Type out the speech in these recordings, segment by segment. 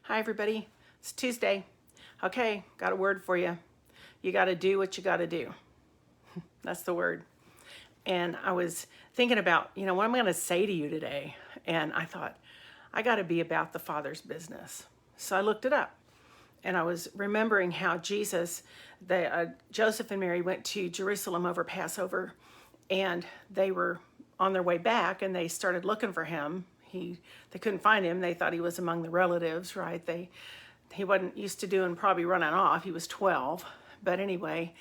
Hi, everybody. It's Tuesday. Okay, got a word for you. You got to do what you got to do. That's the word. And I was thinking about, what I'm going to say to you today. And I thought, I got to be about the Father's business. So I looked it up. And I was remembering how Joseph and Mary went to Jerusalem over Passover. And they were on their way back and they started looking for him. They couldn't find him. They thought he was among the relatives, right? He wasn't used to doing probably running off. He was 12. But anyway,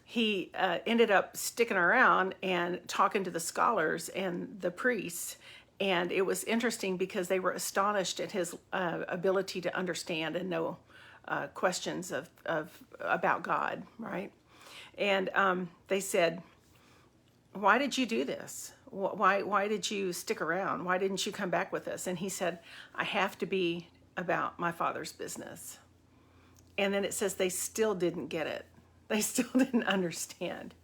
he ended up sticking around and talking to the scholars and the priests. And it was interesting because they were astonished at his ability to understand and know questions about God, right? And they said, why did you do this? Why did you stick around? Why didn't you come back with us? And he said, I have to be about my Father's business. And then it says they still didn't get it. They still didn't understand.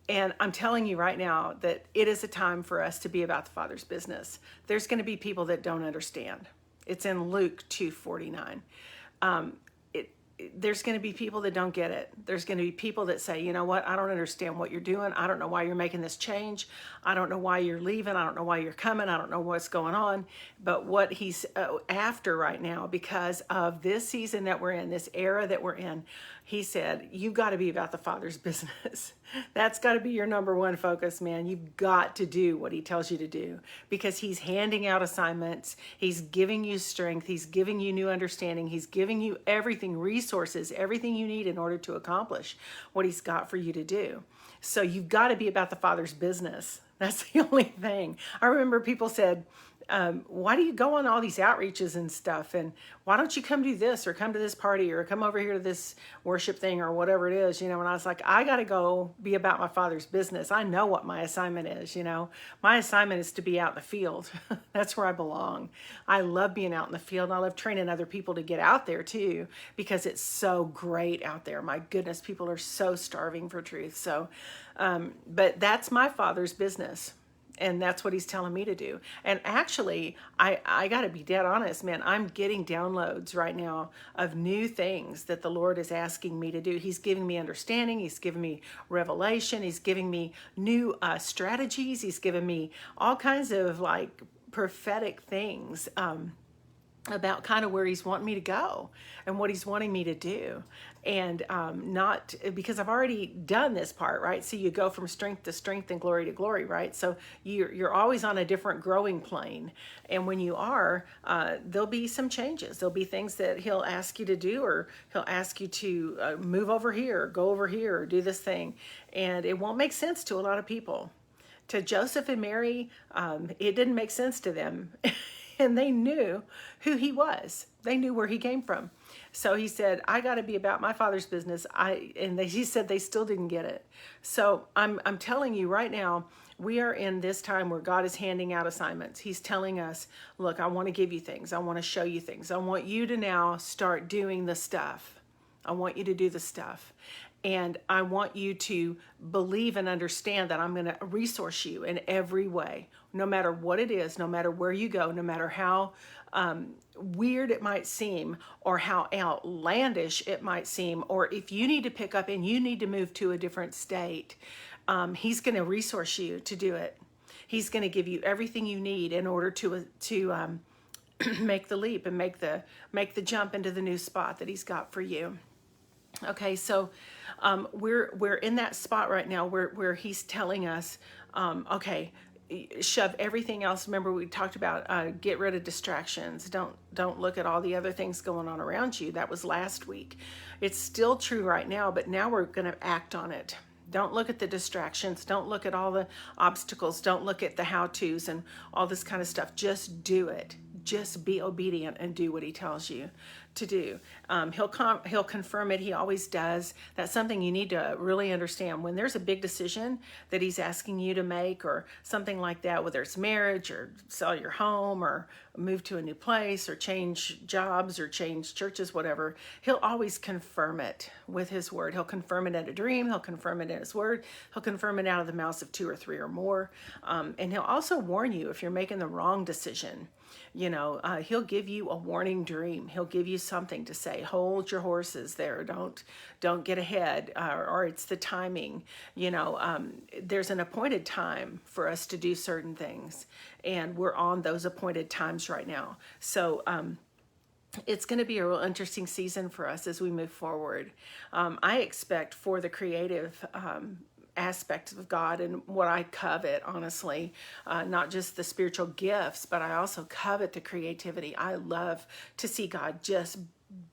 And I'm telling you right now that it is a time for us to be about the Father's business. There's going to be people that don't understand. It's in Luke 2:49. There's going to be people that don't get it. There's going to be people that say, you know what, I don't understand what you're doing. I don't know why you're making this change. I don't know why you're leaving. I don't know why you're coming. I don't know what's going on. But what he's after right now, because of this season that we're in, this era that we're in, he said, you've got to be about the Father's business. That's got to be your number one focus, man. You've got to do what he tells you to do because he's handing out assignments. He's giving you strength. He's giving you new understanding. He's giving you everything, resources, everything you need in order to accomplish what he's got for you to do. So you've got to be about the Father's business. That's the only thing. I remember people said, why do you go on all these outreaches and stuff? And why don't you come do this or come to this party or come over here to this worship thing or whatever it is, And I was like, I got to go be about my Father's business. I know what my assignment is, My assignment is to be out in the field. That's where I belong. I love being out in the field. I love training other people to get out there too, because it's so great out there. My goodness, people are so starving for truth. So, but that's my Father's business. And that's what he's telling me to do. And actually, I got to be dead honest, man. I'm getting downloads right now of new things that the Lord is asking me to do. He's giving me understanding. He's giving me revelation. He's giving me new strategies. He's giving me all kinds of like prophetic things about kind of where he's wanting me to go and what he's wanting me to do. And not because I've already done this part, right? So you go from strength to strength and glory to glory, right? So you're always on a different growing plane. And when you are, there'll be some changes. There'll be things that he'll ask you to do, or he'll ask you to move over here, go over here, or do this thing. And it won't make sense to a lot of people. To Joseph and Mary, it didn't make sense to them. And they knew who he was. They knew where he came from. So he said, I got to be about my Father's business. He said they still didn't get it. So I'm telling you right now, we are in this time where God is handing out assignments. He's telling us, look, I want to give you things. I want to show you things. I want you to now start doing the stuff. I want you to do the stuff. And I want you to believe and understand that I'm going to resource you in every way, no matter what it is, no matter where you go, no matter how weird it might seem or how outlandish it might seem, or if you need to pick up and you need to move to a different state, he's going to resource you to do it. He's going to give you everything you need in order to make the leap and make the jump into the new spot that he's got for you. Okay, so we're in that spot right now where he's telling us, okay, shove everything else. Remember, we talked about get rid of distractions. Don't look at all the other things going on around you. That was last week. It's still true right now, but now we're going to act on it. Don't look at the distractions. Don't look at all the obstacles. Don't look at the how-tos and all this kind of stuff. Just do it. Just be obedient and do what he tells you to do. He'll confirm it. He always does. That's something you need to really understand. When there's a big decision that he's asking you to make, or something like that, whether it's marriage or sell your home or move to a new place or change jobs or change churches, whatever, he'll always confirm it with his word. He'll confirm it in a dream. He'll confirm it in his word. He'll confirm it out of the mouths of two or three or more. And he'll also warn you if you're making the wrong decision. He'll give you a warning dream. He'll give you something to say. Hold your horses there. Don't get ahead, or it's the timing. There's an appointed time for us to do certain things, and we're on those appointed times right now. So it's going to be a real interesting season for us as we move forward. I expect for the creative aspects of God and what I covet, honestly, not just the spiritual gifts, but I also covet the creativity. I love to see God just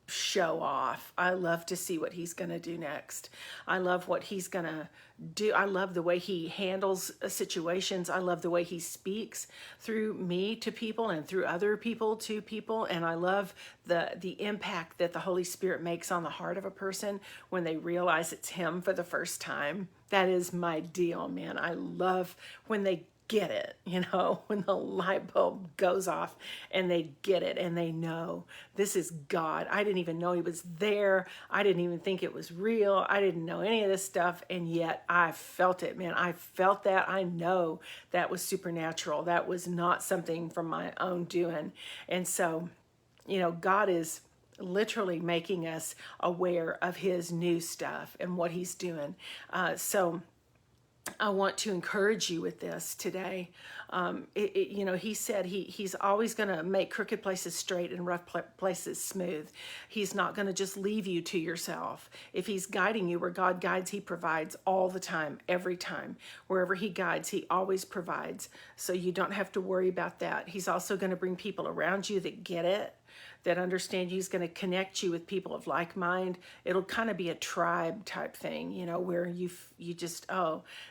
show off. I love to see what he's going to do next. I love what he's going to do. I love the way he handles situations. I love the way he speaks through me to people and through other people to people. And I love the impact that the Holy Spirit makes on the heart of a person when they realize it's him for the first time. That is my deal, man. I love when they get it, when the light bulb goes off and they get it and they know this is God. I didn't even know he was there. I didn't even think it was real. I didn't know any of this stuff. And yet I felt it, man. I felt that. I know that was supernatural. That was not something from my own doing. And so, God is literally making us aware of his new stuff and what he's doing. So I want to encourage you with this today. He said he's always going to make crooked places straight and rough places smooth. He's not going to just leave you to yourself. If he's guiding you where God guides, he provides all the time, every time. Wherever he guides, he always provides. So you don't have to worry about that. He's also going to bring people around you that get it, that understand you. He's going to connect you with people of like mind. It'll kind of be a tribe type thing, where you just,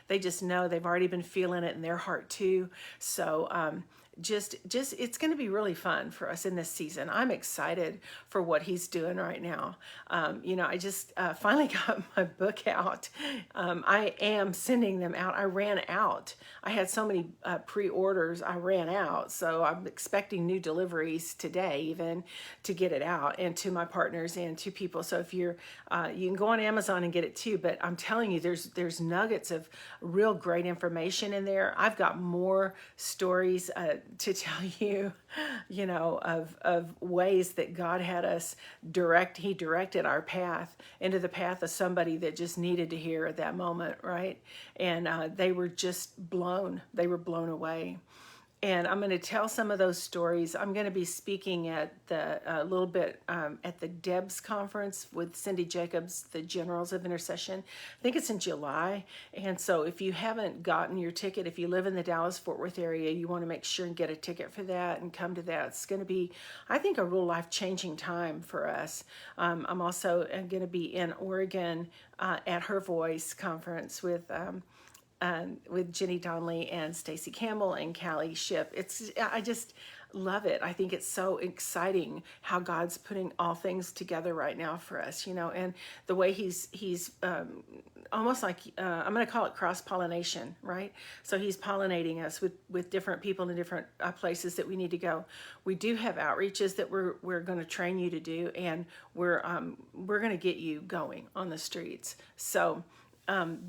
they just know, they've already been feeling it in their heart too. So just it's going to be really fun for us in this season. I'm excited for what he's doing right now. I just finally got my book out. I am sending them out. I ran out. I had so many pre-orders, I ran out. So I'm expecting new deliveries today even to get it out, and to my partners and to people. So if you can go on Amazon and get it too, but I'm telling you, there's nuggets of real great information in there. I've got more stories to tell you, of ways that God had us he directed our path into the path of somebody that just needed to hear at that moment, right? And they were just blown. They were blown away. And I'm going to tell some of those stories. I'm going to be speaking at a little bit at the Debs conference with Cindy Jacobs, the Generals of Intercession. I think it's in July. And so if you haven't gotten your ticket, if you live in the Dallas-Fort Worth area, you want to make sure and get a ticket for that and come to that. It's going to be, I think, a real life-changing time for us. I'm also going to be in Oregon at Her Voice conference with Jenny Donnelly and Stacey Campbell and Callie Shipp. I just love it. I think it's so exciting how God's putting all things together right now for us, and the way he's almost like, I'm going to call it cross-pollination, right? So he's pollinating us with different people in different places that we need to go. We do have outreaches that we're going to train you to do, and we're going to get you going on the streets. So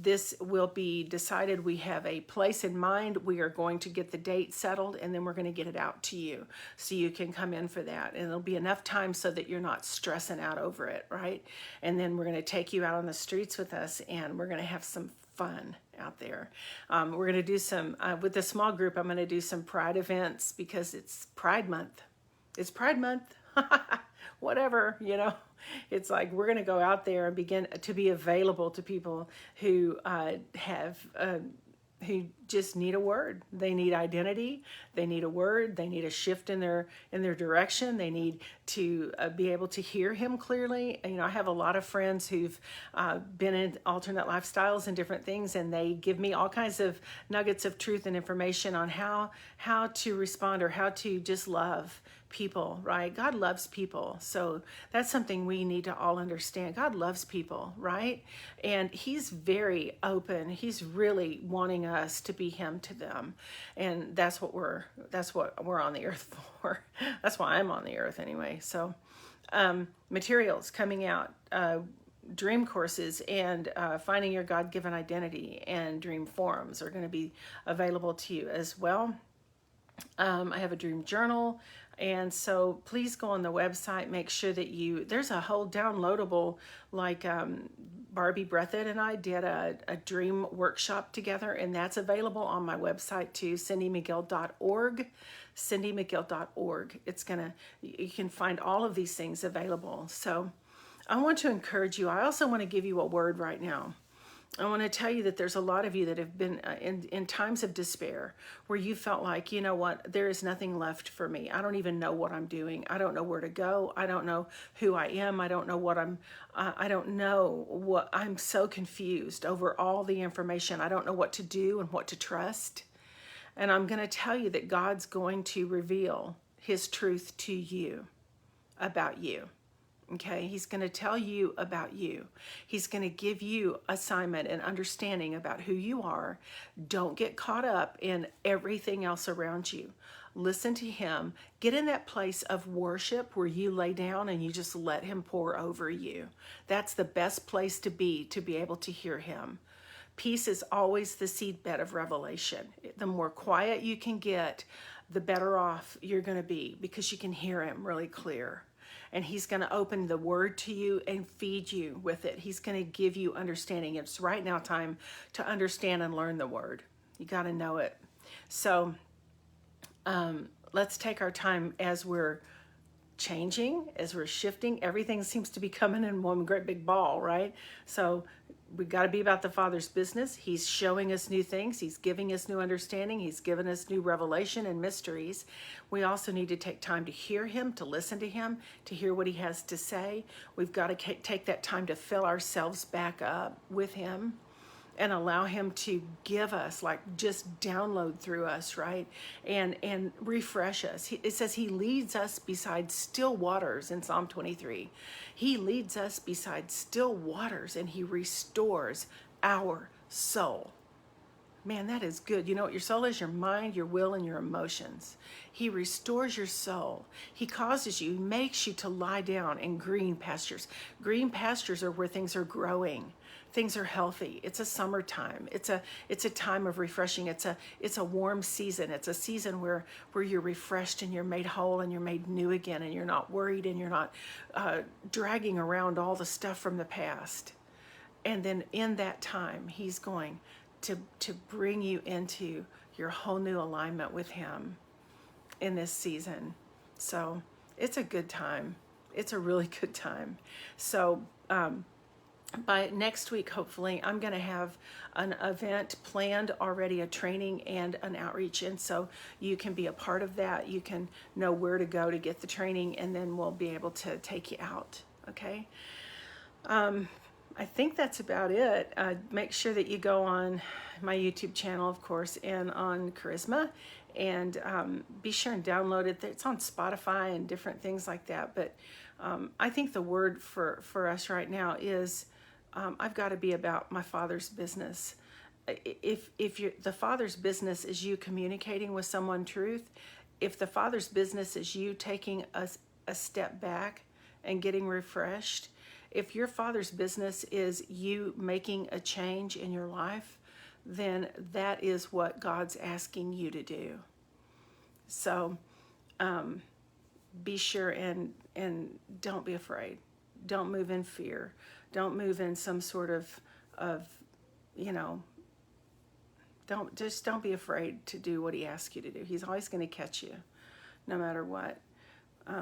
this will be decided. We have a place in mind. We are going to get the date settled, and then we're going to get it out to you so you can come in for that. And it'll be enough time so that you're not stressing out over it, right? And then we're going to take you out on the streets with us, and we're going to have some fun out there. We're going to do some, with the small group, I'm going to do some Pride events because it's Pride Month. It's Pride Month. Whatever, it's like we're going to go out there and begin to be available to people who who just need a word. They need identity. They need a word. They need a shift in their direction. They need to be able to hear him clearly. You know, I have a lot of friends who've been in alternate lifestyles and different things, and they give me all kinds of nuggets of truth and information on how to respond or how to just love people, right? God loves people. So that's something we need to all understand. God loves people, right? And he's very open. He's really wanting us to be him to them. And that's what we're on the earth for. That's why I'm on the earth anyway. So materials coming out, dream courses and finding your God-given identity and dream forums are going to be available to you as well. I have a dream journal, and so please go on the website, make sure that there's a whole downloadable, like Barbie Breathitt and I did a dream workshop together, and that's available on my website too, cindymcgill.org, cindymcgill.org. You can find all of these things available. So I want to encourage you. I also want to give you a word right now. I want to tell you that there's a lot of you that have been in times of despair where you felt like, you know what, there is nothing left for me. I don't even know what I'm doing. I don't know where to go. I don't know who I am. I don't know what I don't know what, I'm so confused over all the information. I don't know what to do and what to trust. And I'm going to tell you that God's going to reveal his truth to you about you. Okay, he's going to tell you about you. He's going to give you assignment and understanding about who you are. Don't get caught up in everything else around you. Listen to him. Get in that place of worship where you lay down and you just let him pour over you. That's the best place to be able to hear him. Peace is always the seedbed of revelation. The more quiet you can get, the better off you're going to be because you can hear him really clear. And he's going to open the word to you and feed you with it. He's going to give you understanding. It's right now time to understand and learn the word. You got to know it. So let's take our time as we're changing, as we're shifting. Everything seems to be coming in one great big ball, right? So we got to be about the Father's business. He's showing us new things. He's giving us new understanding. He's given us new revelation and mysteries. We also need to take time to hear him, to listen to him, to hear what he has to say. We've got to take that time to fill ourselves back up with him and allow him to give us, like just download through us, right? And refresh us. It says he leads us beside still waters in Psalm 23. He leads us beside still waters and he restores our soul. Man, that is good. You know what your soul is? Your mind, your will, and your emotions. He restores your soul. He causes you, makes you to lie down in green pastures. Green pastures are where things are growing. Things are healthy. It's a summertime. It's a time of refreshing. It's a warm season. It's a season where you're refreshed and you're made whole and you're made new again and you're not worried and you're not dragging around all the stuff from the past. And then in that time, he's going to bring you into your whole new alignment with him in this season. So it's a good time. It's a really good time. So by next week, hopefully, I'm going to have an event planned already, a training and an outreach. And so you can be a part of that. You can know where to go to get the training, and then we'll be able to take you out. Okay. I think that's about it. Make sure that you go on my YouTube channel, of course, and on Charisma, and be sure and download it. It's on Spotify and different things like that. But I think the word for us right now is I've got to be about my Father's business. If the Father's business is you communicating with someone truth, if the Father's business is you taking a step back and getting refreshed, if your Father's business is you making a change in your life, then that is what God's asking you to do. So be sure and don't be afraid. Don't move in fear. Don't move in some sort of don't be afraid to do what he asks you to do. He's always going to catch you, no matter what.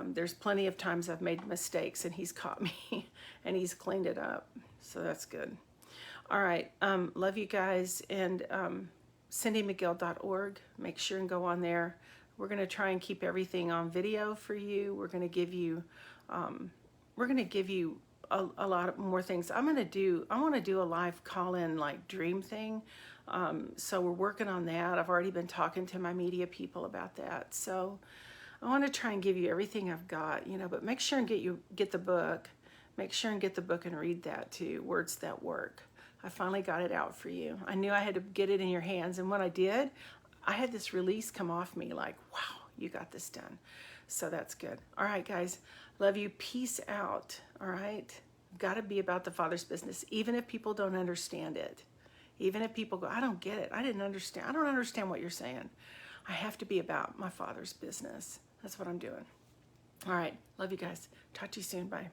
There's plenty of times I've made mistakes and he's caught me and he's cleaned it up. So that's good. All right. Love you guys. And cindymcgill.org. Make sure and go on there. We're going to try and keep everything on video for you. We're going to give you, a lot of more things. I want to do a live call-in like dream thing. So we're working on that. I've already been talking to my media people about that. So I want to try and give you everything I've got, but make sure and get the book. Make sure and get the book and read that too, Words That Work. I finally got it out for you. I knew I had to get it in your hands, and when I did, I had this release come off me like, wow, you got this done. So that's good. All right, guys, love you. Peace out, all right? Got to be about the Father's business, even if people don't understand it. Even if people go, I don't get it. I didn't understand. I don't understand what you're saying. I have to be about my Father's business. That's what I'm doing. All right, love you guys. Talk to you soon. Bye.